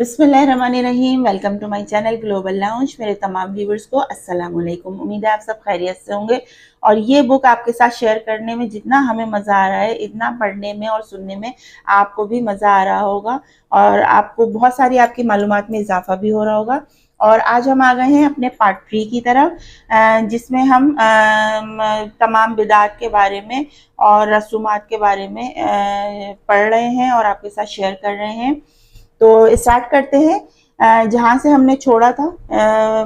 बिस्मिल्लाहिर्रहमानिर्रहीम। Welcome to my channel Global Lounge. मेरे तमाम व्यूवर्स को अस्सलाम वालेकुम। उम्मीद है आप सब खैरियत से होंगे। और ये बुक आपके साथ शेयर करने में जितना हमें मज़ा आ रहा है, इतना पढ़ने में और सुनने में आपको भी मज़ा आ रहा होगा और आपको बहुत सारी आपकी मालूमात में इजाफा भी हो रहा होगा। और आज हम आ गए हैं अपने पार्ट 3 की तरफ, जिसमें हम तमाम बिदात के बारे में और रसूमात के बारे में पढ़ रहे हैं और आपके साथ शेयर कर रहे हैं। तो स्टार्ट करते हैं जहाँ से हमने छोड़ा था।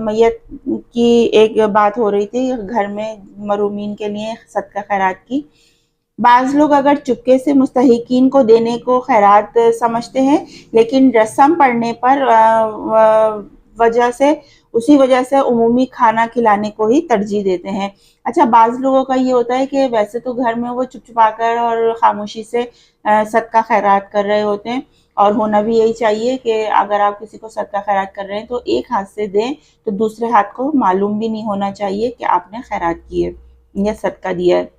मैयत की एक बात हो रही थी, घर में मरूमीन के लिए सदका खैरात की। बाज़ लोग अगर चुपके से मुस्तहिकीन को देने को खैरात समझते हैं, लेकिन रस्म पढ़ने पर उसी वजह से उमूमी खाना खिलाने को ही तरजीह देते हैं। अच्छा, बाज़ लोगों का ये होता है कि वैसे तो घर में वो चुप चुपा कर और खामोशी से सदका खैरात कर रहे होते हैं, और होना भी यही चाहिए कि अगर आप किसी को सदका खैरात कर रहे हैं तो एक हाथ से दें, तो दूसरे हाथ को मालूम भी नहीं होना चाहिए कि आपने खैरात की है या सदका दिया है।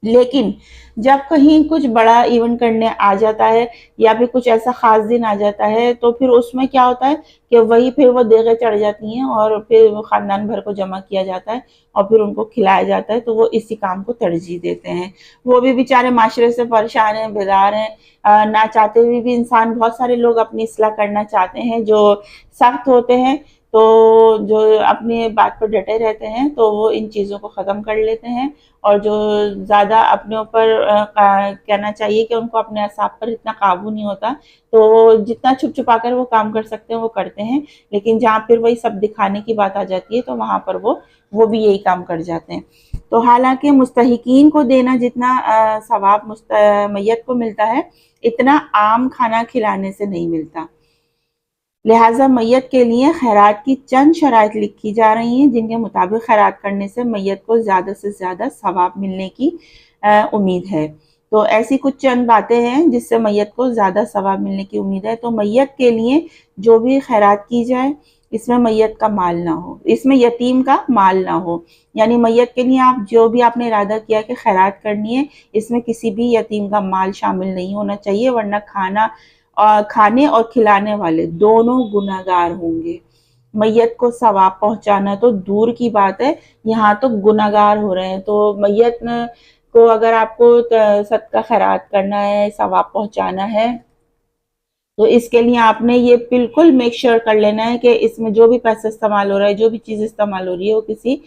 लेकिन जब कहीं कुछ बड़ा इवेंट करने आ जाता है या फिर कुछ ऐसा ख़ास दिन आ जाता है, तो फिर उसमें क्या होता है कि वही फिर वो देगें चढ़ जाती हैं और फिर वो ख़ानदान भर को जमा किया जाता है और फिर उनको खिलाया जाता है। तो वो इसी काम को तरजीह देते हैं। वो भी बेचारे माशरे से परेशान हैं, बेजार हैं। ना चाहते हुए भी इंसान, बहुत सारे लोग अपनी इस्लाह करना चाहते हैं जो सख्त होते हैं, तो जो अपनी बात पर डटे रहते हैं तो वो इन चीज़ों को ख़त्म कर लेते हैं। और जो ज़्यादा अपने ऊपर कहना चाहिए कि उनको अपने असाब पर इतना काबू नहीं होता, तो जितना छुप छुपा कर वो काम कर सकते हैं वो करते हैं। लेकिन जहाँ फिर वही सब दिखाने की बात आ जाती है तो वहाँ पर वो भी यही काम कर जाते हैं। तो हालांकि मुस्तहिकीन को देना जितना सवाब मैयत को मिलता है, इतना आम खाना खिलाने से नहीं मिलता। लिहाजा मैयत के लिए खैरात की चंद शराइत लिखी जा रही हैं, जिनके मुताबिक खैरात करने से मैयत को ज़्यादा से ज़्यादा सवाब मिलने की उम्मीद है। तो ऐसी कुछ चंद बातें हैं जिससे मैयत को ज़्यादा सवाब मिलने की उम्मीद है। तो मैयत के लिए जो भी खैरात की जाए, इसमें मैयत का माल ना हो, इसमें यतीम का माल ना हो। यानी मैयत के लिए आप जो भी आपने इरादा किया कि खैरात करनी है, इसमें किसी भी यतीम का माल शामिल नहीं होना चाहिए, वरना खाने और खिलाने वाले दोनों गुनहगार होंगे। मैयत को सवाब पहुंचाना तो दूर की बात है, यहाँ तो गुनहगार हो रहे हैं। तो मैयत को अगर आपको सदका खैरात करना है, सवाब पहुंचाना है, तो इसके लिए आपने ये बिल्कुल मेक श्योर कर लेना है कि इसमें जो भी पैसा इस्तेमाल हो रहा है, जो भी चीज़ इस्तेमाल हो रही है, वो किसी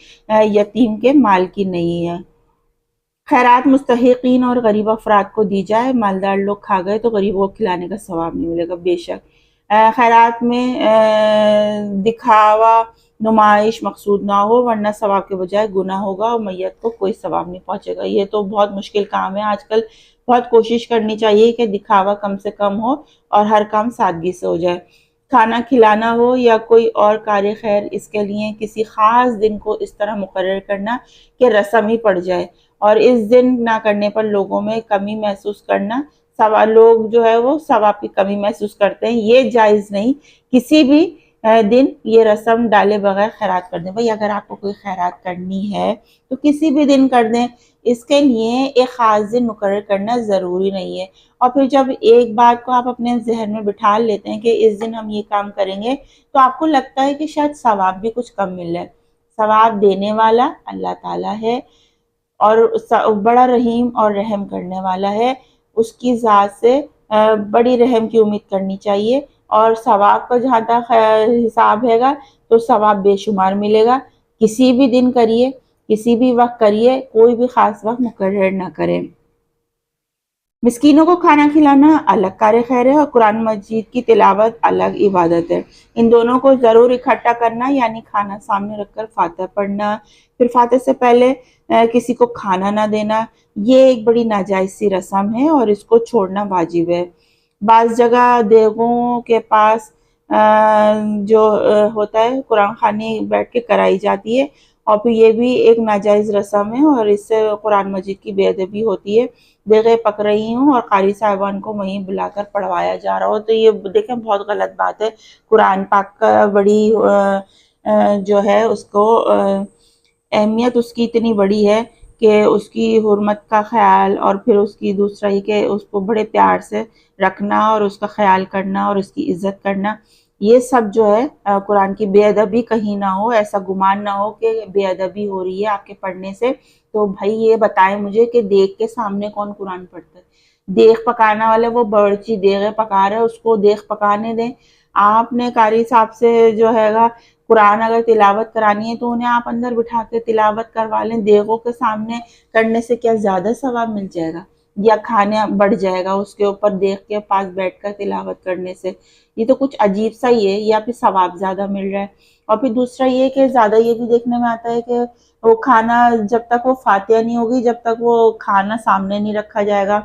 यतीम के माल की नहीं है। खैरात मुस्तहिकीन और गरीब अफराद को दी जाए। मालदार लोग खा गए तो गरीबों को खिलाने का सवाब नहीं मिलेगा। बेशक खैरात में दिखावा, नुमाइश मकसूद ना हो, वरना सवाब के बजाय गुनाह होगा और मैयत को कोई सवाब नहीं पहुंचेगा। ये तो बहुत मुश्किल काम है। आजकल बहुत कोशिश करनी चाहिए कि दिखावा कम से कम हो और हर काम सादगी से हो जाए। खाना खिलाना हो या कोई और कार्य खैर, इसके लिए किसी ख़ास दिन को इस तरह मुकर्रर करना कि रस्म ही पड़ जाए, और इस दिन ना करने पर लोगों में कमी महसूस करना, लोग जो है वो सवाब की कमी महसूस करते हैं, ये जायज़ नहीं। किसी भी दिन ये रस्म डाले बगैर खैरात कर दें। भाई अगर आपको कोई खैरात करनी है तो किसी भी दिन कर दें, इसके लिए एक ख़ास दिन मुकर्रर करना ज़रूरी नहीं है। और फिर जब एक बात को आप अपने जहन में बिठा लेते हैं कि इस दिन हम ये काम करेंगे, तो आपको लगता है कि शायद सवाब भी कुछ कम मिल रहा है। सवाब देने वाला अल्लाह ताला है और बड़ा रहीम और रहम करने वाला है। उसकी ज़ात से बड़ी रहम की उम्मीद करनी चाहिए। और सवाब का जहाँ तक हिसाब हैगा, तो सवाब बेशुमार मिलेगा। किसी भी दिन करिए, किसी भी वक्त करिए, कोई भी ख़ास वक्त मुकर्रर ना करें। मिस्कीनों को खाना खिलाना अलग कार्य खैर है और कुरान मजीद की तिलावत अलग इबादत है। इन दोनों को ज़रूर इकट्ठा करना, यानी खाना सामने रखकर फातिहा पढ़ना, फिर फातिहा से पहले किसी को खाना ना देना, ये एक बड़ी नाजायज़ सी रस्म है और इसको छोड़ना वाजिब है। बाज़ जगह देवों के पास जो होता है कुरान खानी बैठ के कराई जाती है, और फिर ये भी एक नाजायज़ रस्म है और इससे कुरान मजीद की बेअदबी होती है। देगे पक रही हूँ और कारी साहिबान को वहीं बुलाकर पढ़वाया जा रहा हो, तो ये देखें बहुत गलत बात है। कुरान पाक का बड़ी जो है उसको अहमियत उसकी इतनी बड़ी है कि उसकी हुर्मत का ख्याल, और फिर उसकी दूसरा ही कि उसको बड़े प्यार से रखना और उसका ख्याल करना और उसकी इज़्ज़त करना, یہ سب جو ہے قرآن کی بے ادبی کہیں نہ ہو، ایسا گمان نہ ہو کہ بے ادبی ہو رہی ہے آپ کے پڑھنے سے۔ تو بھائی یہ بتائیں مجھے کہ دیگ کے سامنے کون قرآن پڑھتا ہے؟ دیگ پکانا والے وہ برچی دیگ پکا رہے اس کو دیگ پکانے دیں۔ آپ نے قاری صاحب سے جو ہے گا قرآن اگر تلاوت کرانی ہے تو انہیں آپ اندر بٹھا کے تلاوت کروا لیں، دیگوں کے سامنے کرنے سے کیا زیادہ ثواب مل جائے گا یا کھانا بڑھ جائے گا اس کے اوپر دیگ کے پاس بیٹھ کر تلاوت کرنے سے؟ یہ تو کچھ عجیب سا ہی ہے، یا پھر ثواب زیادہ مل رہا ہے۔ اور پھر دوسرا یہ کہ زیادہ یہ بھی دیکھنے میں آتا ہے کہ وہ کھانا جب تک وہ فاتحہ نہیں ہوگی جب تک وہ کھانا سامنے نہیں رکھا جائے گا۔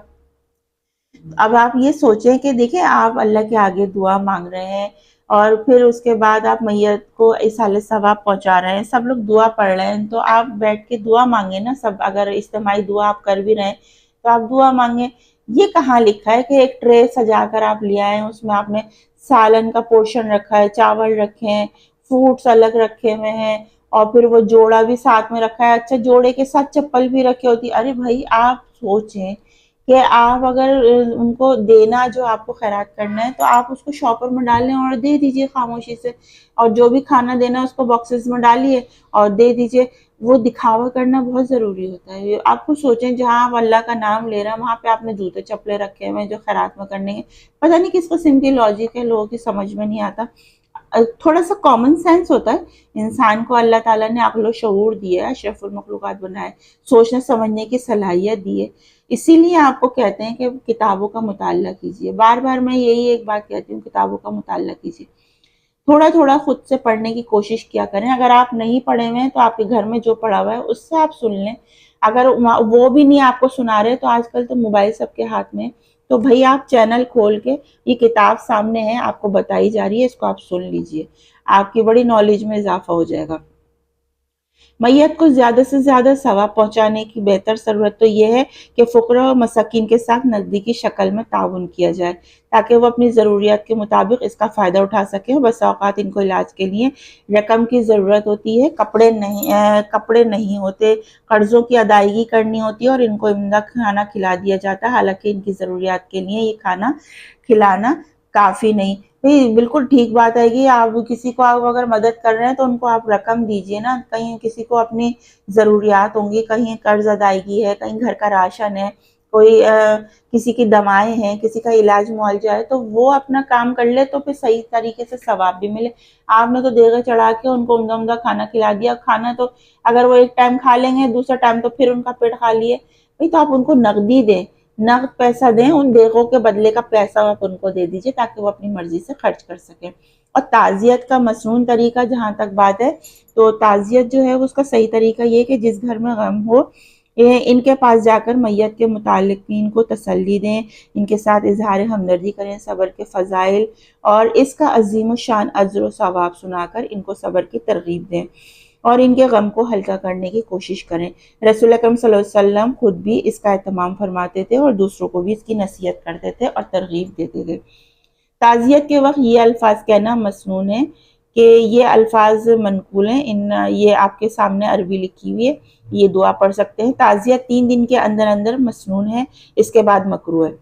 اب آپ یہ سوچیں کہ دیکھیں آپ اللہ کے آگے دعا مانگ رہے ہیں اور پھر اس کے بعد آپ میت کو ایصال ثواب پہنچا رہے ہیں، سب لوگ دعا پڑھ رہے ہیں تو آپ بیٹھ کے دعا مانگیں نا۔ سب اگر اجتماعی دعا آپ کر بھی رہے ہیں تو آپ دعا مانگیں۔ یہ کہاں لکھا ہے کہ ایک ٹرے سجا کر آپ لے آئیں، اس میں آپ نے سالن کا پورشن رکھا ہے، چاول رکھے ہیں، فروٹس الگ رکھے ہوئے ہیں اور پھر وہ جوڑا بھی ساتھ میں رکھا ہے، اچھا جوڑے کے ساتھ چپل بھی رکھی ہوتی۔ ارے بھائی آپ سوچیں کہ آپ اگر ان کو دینا جو آپ کو خیرات کرنا ہے تو آپ اس کو شاپر میں ڈال لیں اور دے دیجئے خاموشی سے، اور جو بھی کھانا دینا ہے اس کو باکسز میں ڈالیے اور دے دیجئے۔ وہ دکھاوا کرنا بہت ضروری ہوتا ہے۔ آپ کو سوچیں جہاں آپ اللہ کا نام لے رہے ہیں وہاں پہ آپ نے جوتے چپلے رکھے ہوئے ہیں جو خیرات میں کرنے ہیں۔ پتہ نہیں کس قسم کی لاجک ہے، لوگوں کی سمجھ میں نہیں آتا۔ تھوڑا سا کامن سینس ہوتا ہے، انسان کو اللہ تعالیٰ نے عقل و شعور دیا ہے، اشرف المخلوقات بنائے، سوچنے سمجھنے کی صلاحیت دی ہے۔ اسی لیے آپ کو کہتے ہیں کہ کتابوں کا مطالعہ کیجیے۔ بار بار میں یہی ایک بات کہتی ہوں، کتابوں کا مطالعہ کیجیے، تھوڑا تھوڑا خود سے پڑھنے کی کوشش کیا کریں۔ اگر آپ نہیں پڑھے ہوئے ہیں تو آپ کے گھر میں جو پڑھا ہوا ہے اس سے آپ سن لیں۔ اگر وہ بھی نہیں آپ کو سنا رہے تو آج کل تو موبائل سب کے ہاتھ میں، تو بھئی آپ چینل کھول کے یہ کتاب سامنے ہے آپ کو بتائی جا رہی ہے، اس کو آپ سن لیجئے، آپ کی بڑی نالج میں اضافہ ہو جائے گا۔ میت کو زیادہ سے زیادہ ثواب پہنچانے کی بہتر صورت تو یہ ہے کہ فقراء و مساکین کے ساتھ نزدیکی شکل میں تعاون کیا جائے تاکہ وہ اپنی ضروریات کے مطابق اس کا فائدہ اٹھا سکیں۔ بس اوقات ان کو علاج کے لیے رقم کی ضرورت ہوتی ہے، کپڑے نہیں ہوتے، قرضوں کی ادائیگی کرنی ہوتی ہے اور ان کو عمدہ کھانا کھلا دیا جاتا ہے، حالانکہ ان کی ضروریات کے لیے یہ کھانا کھلانا کافی نہیں۔ بالکل ٹھیک بات ہے کہ آپ کسی کو آپ اگر مدد کر رہے ہیں تو ان کو آپ رقم دیجئے نا۔ کہیں کسی کو اپنی ضروریات ہوں گی، کہیں قرض ادائیگی ہے، کہیں گھر کا راشن ہے، کوئی کسی کی دوائیں ہیں، کسی کا علاج معالجہ ہے، تو وہ اپنا کام کر لے تو پھر صحیح طریقے سے ثواب بھی ملے۔ آپ نے تو دیگیں چڑھا کے ان کو عمدہ عمدہ کھانا کھلا دیا، کھانا تو اگر وہ ایک ٹائم کھا لیں گے دوسرا ٹائم تو پھر ان کا پیٹ خالی ہے۔ بھئی تو آپ ان کو نقدی دیں، نقد پیسہ دیں، ان دیگوں کے بدلے کا پیسہ آپ ان کو دے دیجئے تاکہ وہ اپنی مرضی سے خرچ کر سکیں۔ اور تعزیت کا مسنون طریقہ جہاں تک بات ہے تو تعزیت جو ہے اس کا صحیح طریقہ یہ کہ جس گھر میں غم ہو ان کے پاس جا کر میت کے متعلقین کو تسلی دیں، ان کے ساتھ اظہار ہمدردی کریں، صبر کے فضائل اور اس کا عظیم الشان اجر و ثواب سنا کر ان کو صبر کی ترغیب دیں اور ان کے غم کو ہلکا کرنے کی کوشش کریں۔ رسول اکرم صلی اللہ علیہ وسلم خود بھی اس کا اہتمام فرماتے تھے اور دوسروں کو بھی اس کی نصیحت کرتے تھے اور ترغیب دیتے تھے۔ تعزیت کے وقت یہ الفاظ کہنا مسنون ہے کہ یہ الفاظ منقول ہیں، یہ آپ کے سامنے عربی لکھی ہوئی ہے، یہ دعا پڑھ سکتے ہیں۔ تعزیت 3 دن کے اندر اندر مسنون ہے، اس کے بعد مکروہ ہے۔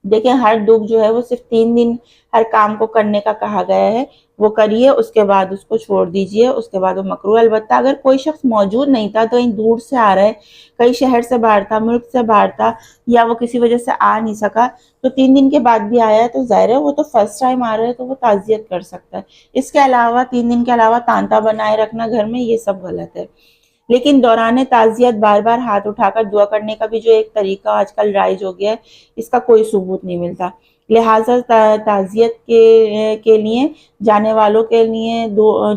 دیکھیں ہر دکھ جو ہے وہ صرف 3 دن ہر کام کو کرنے کا کہا گیا ہے، وہ کریے، اس کے بعد اس کو چھوڑ دیجئے، اس کے بعد وہ مکروہ۔ البتہ اگر کوئی شخص موجود نہیں تھا، کہیں دور سے آ رہا ہے، کئی شہر سے باہر تھا، ملک سے باہر تھا، یا وہ کسی وجہ سے آ نہیں سکا تو 3 دن کے بعد بھی آیا ہے تو ظاہر ہے وہ تو فرسٹ ٹائم آ رہا ہے تو وہ تعزیت کر سکتا ہے۔ اس کے علاوہ 3 دن کے علاوہ تانتا بنائے رکھنا گھر میں یہ سب غلط ہے۔ لیکن دوران تعزیت بار بار ہاتھ اٹھا کر دعا کرنے کا بھی جو ایک طریقہ آج کل رائج ہو گیا ہے، اس کا کوئی ثبوت نہیں ملتا۔ لہٰذا تعزیت کے لیے جانے والوں کے لیے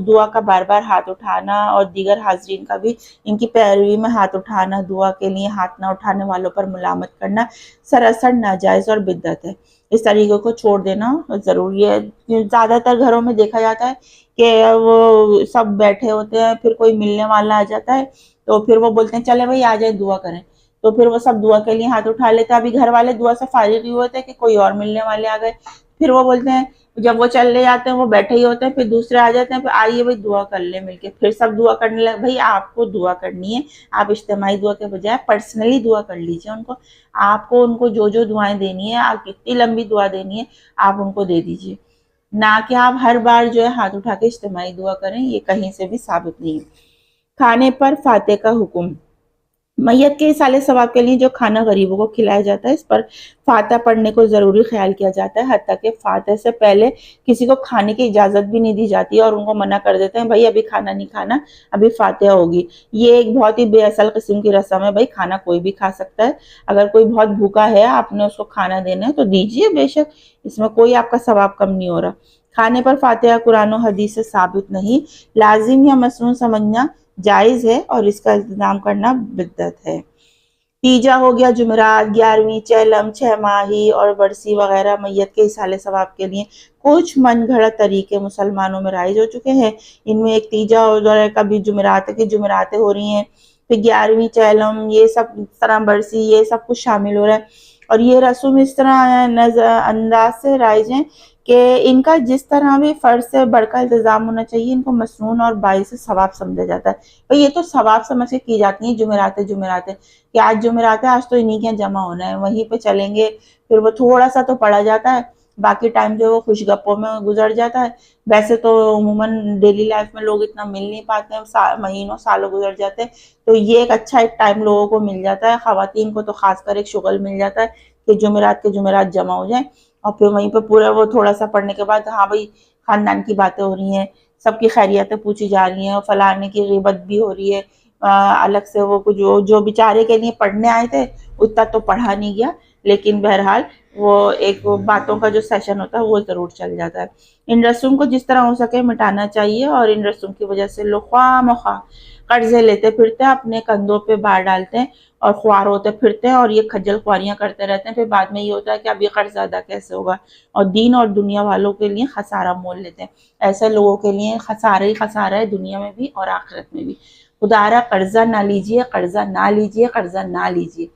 دعا کا بار بار ہاتھ اٹھانا اور دیگر حاضرین کا بھی ان کی پیروی میں ہاتھ اٹھانا، دعا کے لیے ہاتھ نہ اٹھانے والوں پر ملامت کرنا سراسر ناجائز اور بدعت ہے۔ اس طریقے کو چھوڑ دینا ضروری ہے۔ زیادہ تر گھروں میں دیکھا جاتا ہے کہ وہ سب بیٹھے ہوتے ہیں، پھر کوئی ملنے والا آ جاتا ہے تو پھر وہ بولتے ہیں چلے بھائی آ جائے دعا کریں، تو پھر وہ سب دعا کے لیے ہاتھ اٹھا لیتے ہیں۔ ابھی گھر والے دعا سے فارغ ہی ہوتے ہیں کہ کوئی اور ملنے والے آ گئے، پھر وہ بولتے ہیں جب وہ چلے جاتے ہیں وہ بیٹھے ہی ہوتے ہیں، پھر دوسرے آ جاتے ہیں، پھر آئیے بھائی دعا کر لیں مل کے، پھر سب دعا کرنے لگے۔ بھائی آپ کو دعا کرنی ہے، آپ اجتماعی دعا کے بجائے پرسنلی دعا کر لیجیے ان کو، آپ کو ان کو جو دعائیں دینی ہے، آپ کتنی لمبی دعا دینی ہے آپ ان کو دے دیجیے۔ ना कि आप हर बार जो है हाथ उठा के इज्तिमाई दुआ करें, ये कहीं से भी साबित नहीं है। खाने पर फातिहा का हुक्म। मैयत के इसाले सवाब के लिए जो खाना गरीबों को खिलाया जाता है, इस पर फातिहा पढ़ने को ज़रूरी ख्याल किया जाता है। हत्ता कि फातिहा से पहले किसी को खाने की इजाज़त भी नहीं दी जाती है और उनको मना कर देते हैं, भाई अभी खाना नहीं खाना, अभी फातिहा होगी। ये एक बहुत ही बेअसल किस्म की रस्म है। भाई खाना कोई भी खा सकता है, अगर कोई बहुत भूखा है, आपने उसको खाना देना है तो दीजिए बेशक, इसमें कोई आपका सवाब कम नहीं हो रहा। खाने पर फातिहा कुरान और हदीस से साबित नहीं, लाजिम या मसनून समझना जायज़ है और इसका इल्तिज़ाम करना बिदअत है। तीजा हो गया, जुमेरात, 11वीं, चहलम, 6 माही और बरसी वगैरह मैयत के इसाले सवाब के लिए कुछ मन घड़त तरीके मुसलमानों में राइज हो चुके हैं। इनमें एक तीजा और का भी जुमेरात की जुमेरातें हो रही हैं, फिर 11वीं, चहलम, ये सब इस तरह बरसी, ये सब कुछ शामिल हो रहा है। और ये रस्म इस तरह नजर अंदाज से राइज हैं कि इनका जिस तरह भी फ़र्ज से बढ़कर इल्तिज़ाम होना चाहिए, इनको मसनून और बाइस सवाब समझा जाता है। भाई ये तो सवाब समझ के की जाती हैं जुमेरातें जुमेरातें, कि आज जुमेरात है, आज तो इन्हीं के यहाँ जमा होना है, वहीं पे चलेंगे। फिर वो थोड़ा सा तो पढ़ा जाता है, बाकी टाइम जो है वो खुशगप्पों में गुजर जाता है। वैसे तो उमूमन डेली लाइफ में लोग इतना मिल नहीं पाते हैं, महीनों सालों गुजर जाते हैं, तो ये एक अच्छा एक टाइम लोगों को मिल जाता है। ख़वातीन को तो खासकर एक शुगल मिल जाता है कि जुमेरात के जुमेरात जमा हो जाए, और फिर वहीं पे पूरा वो थोड़ा सा पढ़ने के बाद, हाँ भाई खानदान की बातें हो रही हैं, सबकी खैरियतें पूछी जा रही हैं, और फलाने की ग़ीबत भी हो रही है। अलग से वो जो जो बेचारे के लिए पढ़ने आए थे उतना तो पढ़ा नहीं गया, लेकिन बहरहाल वो एक वो बातों का जो सेशन होता है वो ज़रूर चल जाता है। इन रस्म को जिस तरह हो सके मिटाना चाहिए, और इन रस्म की वजह से लोग ख्वाह कर्जे लेते फिरते हैं, अपने कंधों पे भार डालते हैं और ख्वार होते फिरते हैं, और ये खज्जल ख्वारियाँ करते रहते हैं। फिर बाद में ये होता है कि अब ये कर्ज अदा कैसे होगा, और दीन और दुनिया वालों के लिए खसारा मोल लेते हैं। ऐसे लोगों के लिए खसारा ही खसारा है, दुनिया में भी और आखिरत में भी। खुदारा कर्जा ना लीजिए, कर्जा ना लीजिए, कर्जा ना लीजिए।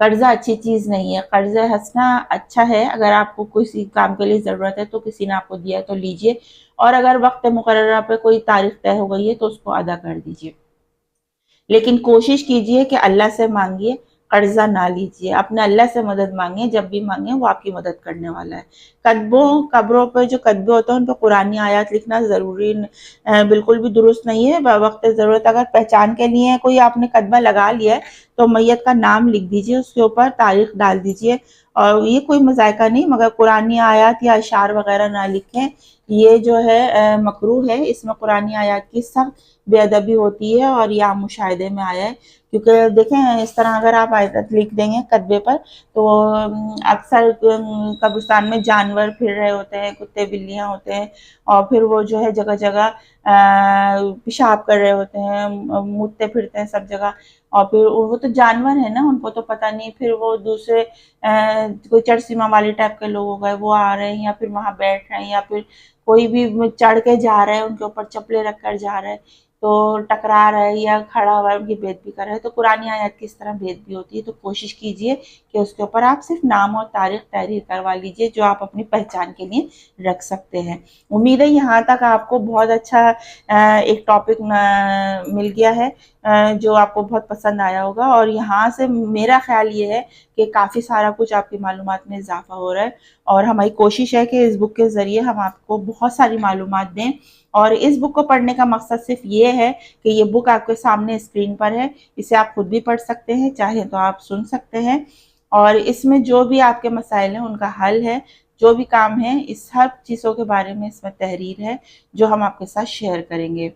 कर्जा अच्छी चीज़ नहीं है। कर्जा हंसना अच्छा है, अगर आपको किसी काम के लिए ज़रूरत है तो किसी ने आपको दिया है तो लीजिए, और अगर वक्त मुकर्ररा पे कोई तारीख तय हो गई है तो उसको अदा कर दीजिए। लेकिन कोशिश कीजिए कि अल्लाह से मांगिए, कर्जा ना लीजिए। अपने अल्लाह से मदद मांगिए, जब भी मांगे वो आपकी मदद करने वाला है। कब्रों पर जो कतबे होते हैं उन पर कुरानी आयत लिखना ज़रूरी बिल्कुल भी दुरुस्त नहीं है। वक्त ज़रूरत अगर पहचान के लिए कोई आपने कतबा लगा लिया है तो मैयत का नाम लिख दीजिए, उसके ऊपर तारीख डाल दीजिए, और ये कोई मज़ायका नहीं, मगर कुरानी आयत या अशार वगैरह ना लिखें, ये जो है मकरूह है। इसमें कुरानी आयत की सख्त बेअदबी होती है, और यह मुशाहिदे में आया है। क्योंकि देखें, इस तरह अगर आप आयत लिख देंगे कतबे पर तो अक्सर कब्रिस्तान में जानवर फिर रहे होते हैं, कुत्ते बिल्लियाँ होते हैं, और फिर वो जो है जगह जगह पेशाब कर रहे होते हैं, मुतते फिरते हैं सब जगह, और फिर वो तो जानवर है ना, उनको तो पता नहीं। फिर वो दूसरे कोई चरसीमा वाली टाइप के लोग हो गए, वो आ रहे हैं या फिर वहाँ बैठ रहे हैं, या फिर कोई भी चढ़ के जा रहे हैं, उनके ऊपर चप्पलें रख कर जा रहे हैं, तो टकरा रहा है या खड़ा हुआ है, उनकी बेइज्जती कर रहा है। तो कुरानी आयत की इस तरह बेइज्जती होती है, तो कोशिश कीजिए कि उसके ऊपर आप सिर्फ नाम और तारीख तहरीर करवा लीजिए, जो आप अपनी पहचान के लिए रख सकते हैं। उम्मीद है यहाँ तक आपको बहुत अच्छा एक टॉपिक मिल गया है, जो आपको बहुत पसंद आया होगा, और यहाँ से मेरा ख्याल ये है कि काफ़ी सारा कुछ आपकी मालूमात में इजाफा हो रहा है, और हमारी कोशिश है कि इस बुक के ज़रिए हम आपको बहुत सारी मालूमात दें। और इस बुक को पढ़ने का मकसद सिर्फ ये है कि ये बुक आपके सामने स्क्रीन पर है, इसे आप खुद भी पढ़ सकते हैं, चाहे तो आप सुन सकते हैं, और इसमें जो भी आपके मसाइल हैं उनका हल है, जो भी काम है, इस हर चीज़ों के बारे में इसमें तहरीर है जो हम आपके साथ शेयर करेंगे।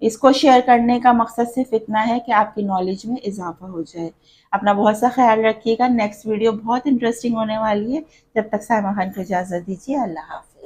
इसको शेयर करने का मकसद सिर्फ इतना है कि आपकी नॉलेज में इजाफा हो जाए। अपना बहुत सा ख्याल रखिएगा। नेक्स्ट वीडियो बहुत इंटरेस्टिंग होने वाली है। जब तक साइमा खान को इजाज़त दीजिए। अल्लाह हाफ़िज़।